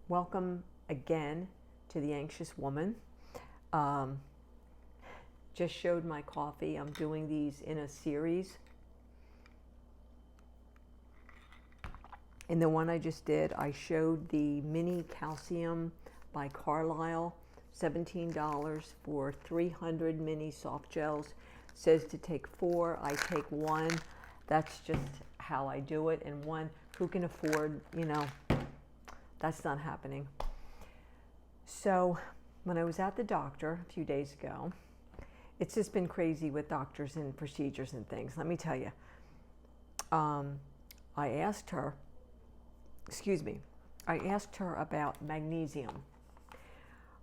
Welcome again to The Anxious Woman. Um, just showed my coffee. I'm doing these in a series. In the one I just did, I showed the mini calcium by Carlisle, $17 for 300 mini soft gels. Says to take 4, I take 1. That's just how I do it. And one, who can afford, that's not happening. So when I was at the doctor a few days ago, it's just been crazy with doctors and procedures and things. Let me tell you. I asked her about magnesium.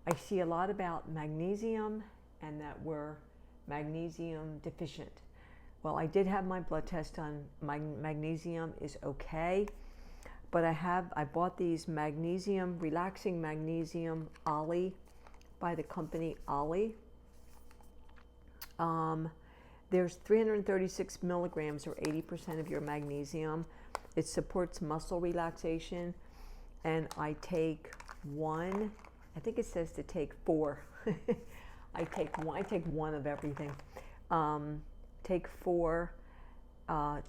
I see a lot about magnesium and that we're magnesium deficient. Well, I did have my blood test done. My magnesium is okay, but I bought these relaxing magnesium Ollie by the company Ollie. There's 336 milligrams or 80% of your magnesium. It supports muscle relaxation, and I take 1. I think it says to take 4. I take 1 of everything. Take 4.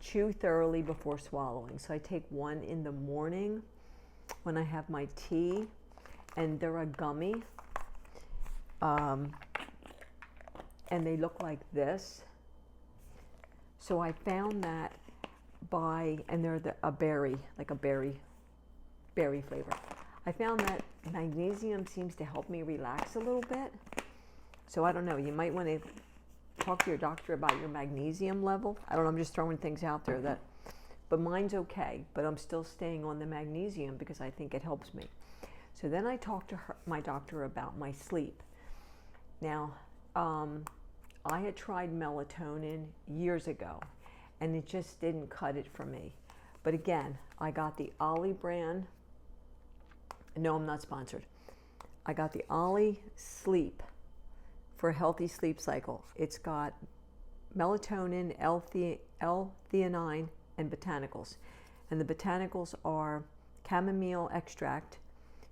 Chew thoroughly before swallowing. So I take 1 in the morning when I have my tea, and they're a gummy, and they look like this. So I found that and they're a berry, like a berry flavor. I found that magnesium seems to help me relax a little bit. So I don't know, you might want to talk to your doctor about your magnesium level. I don't know, I'm just throwing things out there but mine's okay, but I'm still staying on the magnesium because I think it helps me. So then I talked to my doctor about my sleep. Now, I had tried melatonin years ago, and it just didn't cut it for me. But again, I got the Ollie brand. No, I'm not sponsored. I got the Ollie Sleep for a healthy sleep cycle. It's got melatonin, L-theanine, and botanicals. And the botanicals are chamomile extract,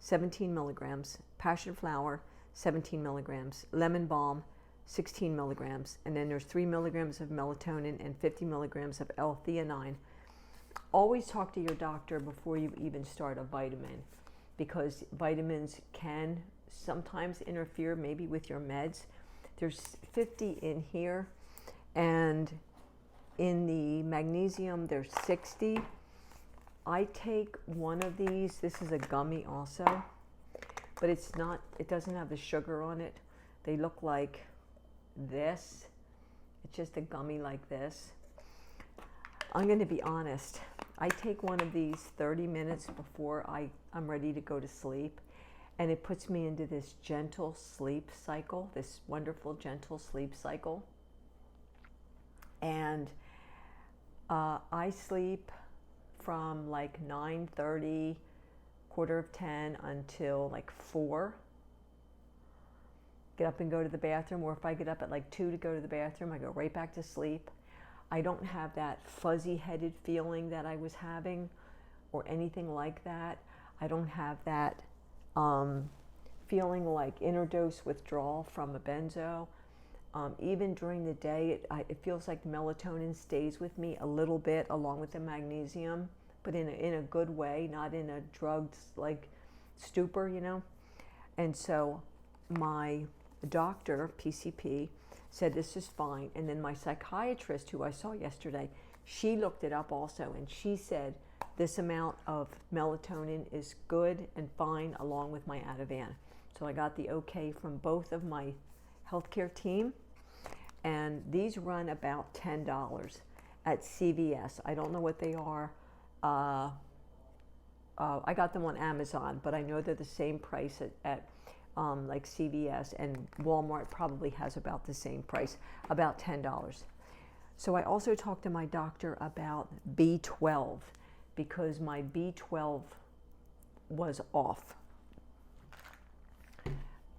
17 milligrams, passion flower, 17 milligrams, lemon balm, 16 milligrams, and then there's 3 milligrams of melatonin and 50 milligrams of L-theanine. Always talk to your doctor before you even start a vitamin, because vitamins can sometimes interfere maybe with your meds. There's 50 in here, and in the magnesium there's 60. I take 1 of these. This is a gummy also, but it doesn't have the sugar on it. They look like this. It's just a gummy like this. I'm going to be honest. I take 1 of these 30 minutes before I'm ready to go to sleep, and it puts me into this gentle sleep cycle, this wonderful gentle sleep cycle. And I sleep from like 9:30, 9:45 until like 4. Get up and go to the bathroom, or if I get up at like 2 to go to the bathroom, I go right back to sleep. I don't have that fuzzy-headed feeling that I was having or anything like that. I don't have that feeling like interdose withdrawal from a benzo. Even during the day, it feels like the melatonin stays with me a little bit along with the magnesium, but in a good way, not in a drugged like stupor, And so my doctor, PCP, said this is fine. And then my psychiatrist, who I saw yesterday, she looked it up also, and she said this amount of melatonin is good and fine along with my Ativan. So I got the okay from both of my healthcare team, and these run about $10 at CVS. I don't know what they are. I got them on Amazon, but I know they're the same price at like CVS, and Walmart probably has about the same price, about $10. So I also talked to my doctor about B12 because my B12 was off.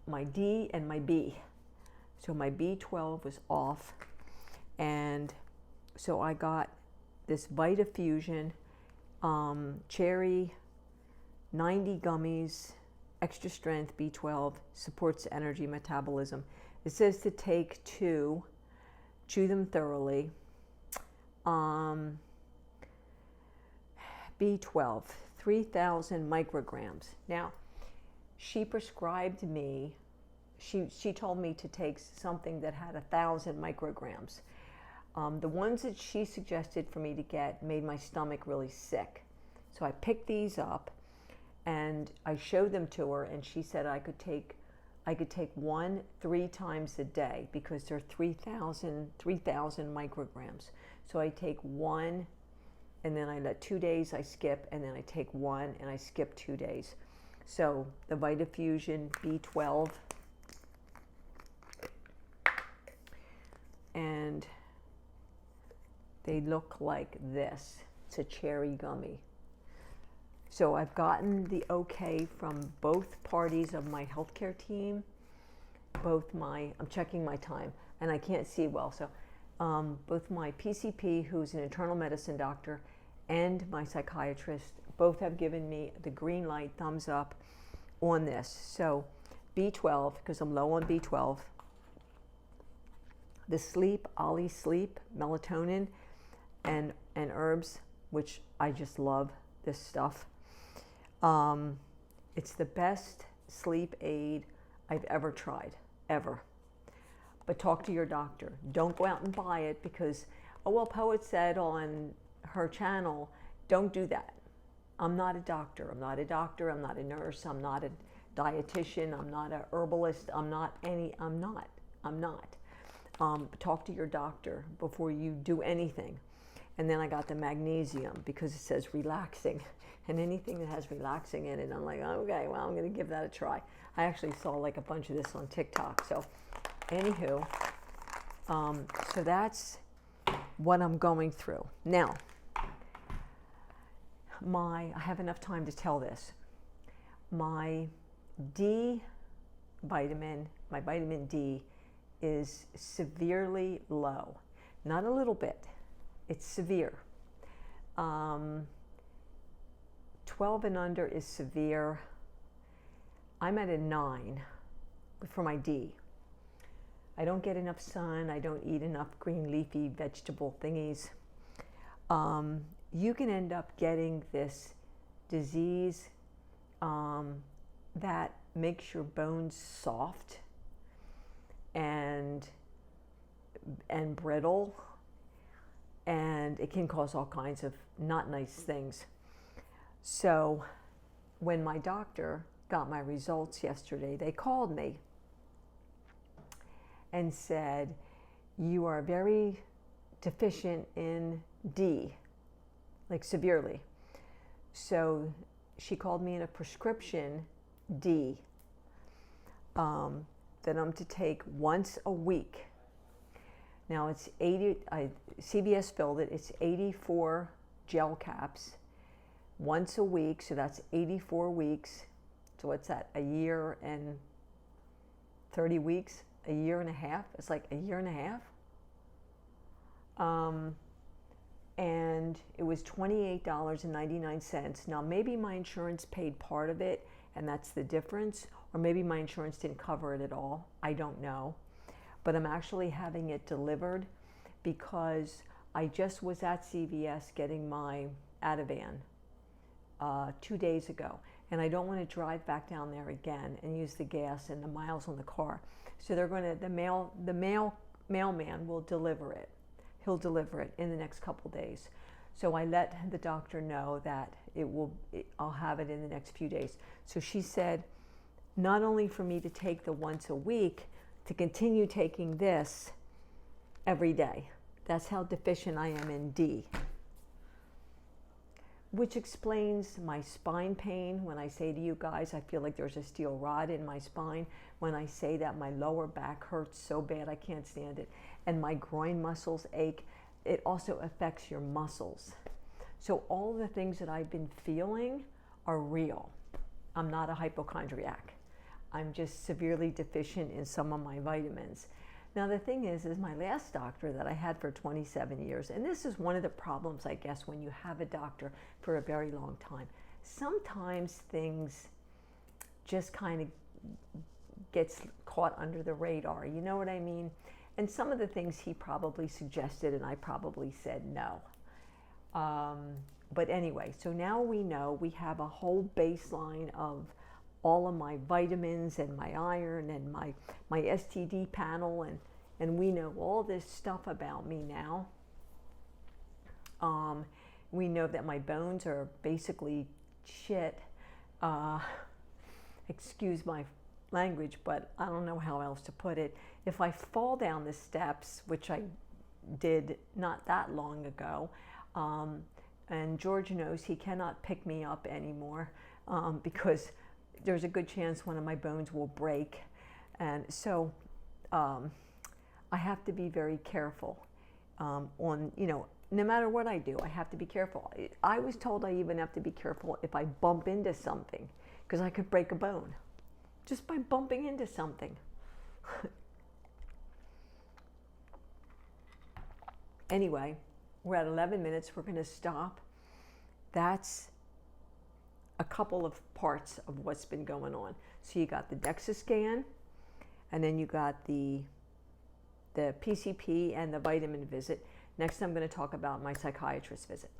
My D and my B. So my B12 was off, and so I got this VitaFusion cherry 90 gummies, extra strength, B12, supports energy metabolism. It says to take 2, chew them thoroughly. B12, 3,000 micrograms. Now, she prescribed me, she told me to take something that had 1,000 micrograms. The ones that she suggested for me to get made my stomach really sick. So I picked these up and I showed them to her, and she said I could take 1 3 times a day because they're 3,000 micrograms. So I take 1, and then I let 2 days I skip, and then I take 1 and I skip 2 days. So the Vitafusion B12, and they look like this. It's a cherry gummy. So I've gotten the okay from both parties of my healthcare team, I'm checking my time and I can't see well, so both my PCP, who's an internal medicine doctor, and my psychiatrist, both have given me the green light, thumbs up on this. So B12, because I'm low on B12, the sleep, Ollie Sleep, melatonin, and herbs, which I just love this stuff. It's the best sleep aid I've ever tried, ever. But talk to your doctor. Don't go out and buy it because, oh well, Poet said on her channel, don't do that. I'm not a doctor. I'm not a doctor. I'm not a nurse. I'm not a dietitian. I'm not a herbalist. I'm not. Talk to your doctor before you do anything. And then I got the magnesium because it says relaxing. And anything that has relaxing in it, I'm like, okay, well, I'm going to give that a try. I actually saw like a bunch of this on TikTok. So anywho, so that's what I'm going through. Now, I have enough time to tell this. My D vitamin, my vitamin D is severely low. Not a little bit, it's severe. 12 and under is severe. I'm at a 9 for my D. I don't get enough sun. I don't eat enough green leafy vegetable thingies. You can end up getting this disease that makes your bones soft and brittle, and it can cause all kinds of not nice things. So when my doctor got my results yesterday, they called me and said, you are very deficient in D, like severely. So she called me in a prescription D that I'm to take once a week. Now it's 80, CVS filled it, it's 84 gel caps once a week, so that's 84 weeks. So what's that, a year and 30 weeks? A year and a half? It's like a year and a half. And it was $28.99. Now maybe my insurance paid part of it and that's the difference, or maybe my insurance didn't cover it at all. I don't know. But I'm actually having it delivered because I just was at CVS getting my Ativan 2 days ago, and I don't want to drive back down there again and use the gas and the miles on the car. So they're going to, the mailman will deliver it. He'll deliver it in the next couple days. So I let the doctor know that I'll have it in the next few days. So she said, not only for me to take the once a week, to continue taking this every day. That's how deficient I am in D. Which explains my spine pain. When I say to you guys, I feel like there's a steel rod in my spine. When I say that my lower back hurts so bad I can't stand it. And my groin muscles ache. It also affects your muscles. So all the things that I've been feeling are real. I'm not a hypochondriac. I'm just severely deficient in some of my vitamins. Now the thing is my last doctor that I had for 27 years, and this is one of the problems, I guess, when you have a doctor for a very long time. sometimes things just kind of gets caught under the radar, you know what I mean? And some of the things he probably suggested and I probably said no. But anyway, so now we know we have a whole baseline of all of my vitamins and my iron and my STD panel, and we know all this stuff about me now. We know that my bones are basically shit. Excuse my language, but I don't know how else to put it. If I fall down the steps, which I did not that long ago, and George knows he cannot pick me up anymore because there's a good chance one of my bones will break. And so I have to be very careful on, you know, no matter what I do, I have to be careful. I was told I even have to be careful if I bump into something because I could break a bone just by bumping into something. Anyway, we're at 11 minutes. We're going to stop. That's a couple of parts of what's been going on. So you got the DEXA scan, and then you got the PCP and the vitamin visit. Next, I'm going to talk about my psychiatrist visit.